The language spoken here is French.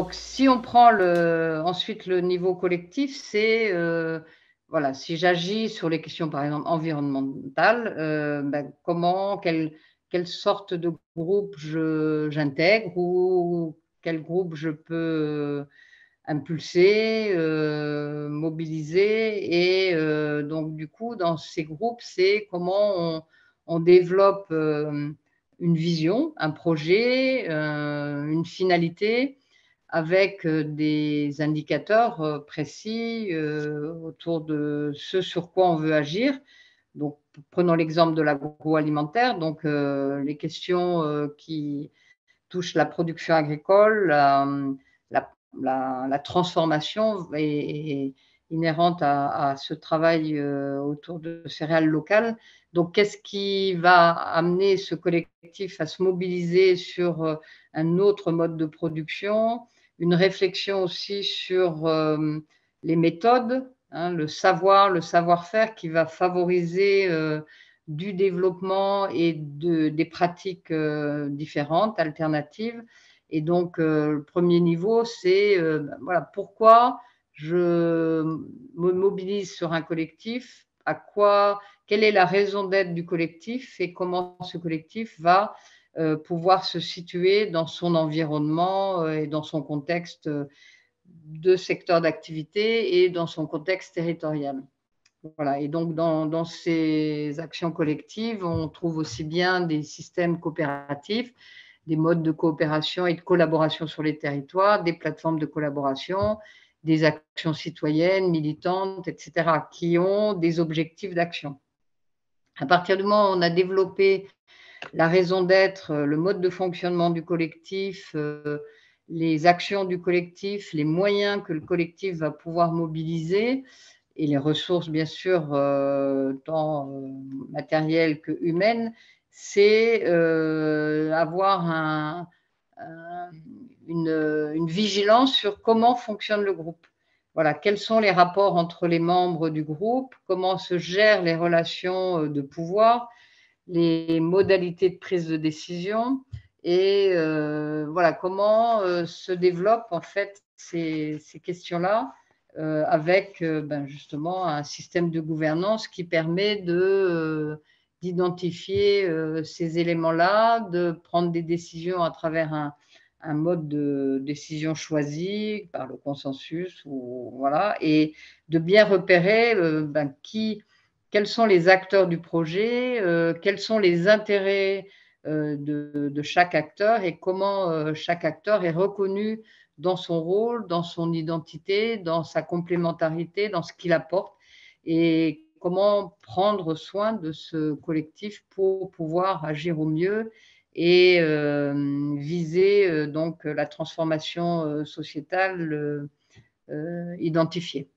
donc, si on prend ensuite le niveau collectif, c'est voilà, si j'agis sur les questions, par exemple, environnementales, quelle sorte de groupe j'intègre ou quel groupe je peux impulser, mobiliser. Et donc, du coup, dans ces groupes, c'est comment on développe une vision, un projet, une finalité avec des indicateurs précis autour de ce sur quoi on veut agir. Donc, prenons l'exemple de l'agroalimentaire. Donc, les questions qui touchent la production agricole, la, la transformation est inhérente à ce travail autour de céréales locales. Donc, qu'est-ce qui va amener ce collectif à se mobiliser sur un autre mode de production, une réflexion aussi sur les méthodes, hein, le savoir-faire qui va favoriser du développement et des pratiques différentes, alternatives. Et donc, le premier niveau, c'est voilà, pourquoi je me mobilise sur un collectif, quelle est la raison d'être du collectif et comment ce collectif va pouvoir se situer dans son environnement et dans son contexte de secteur d'activité et dans son contexte territorial. Voilà. Et donc, dans ces actions collectives, on trouve aussi bien des systèmes coopératifs, des modes de coopération et de collaboration sur les territoires, des plateformes de collaboration, des actions citoyennes, militantes, etc., qui ont des objectifs d'action. À partir du moment où on a développé la raison d'être, le mode de fonctionnement du collectif, les actions du collectif, les moyens que le collectif va pouvoir mobiliser et les ressources, bien sûr, tant matérielles que humaines, c'est avoir une vigilance sur comment fonctionne le groupe. Voilà, quels sont les rapports entre les membres du groupe, comment se gèrent les relations de pouvoir, les modalités de prise de décision et voilà, comment se développent en fait ces questions-là avec justement un système de gouvernance qui permet d'identifier ces éléments-là, de prendre des décisions à travers un mode de décision choisi par le consensus, voilà, et de bien repérer quels sont les acteurs du projet, quels sont les intérêts de chaque acteur et comment chaque acteur est reconnu dans son rôle, dans son identité, dans sa complémentarité, dans ce qu'il apporte et comment prendre soin de ce collectif pour pouvoir agir au mieux et viser donc la transformation sociétale identifiée.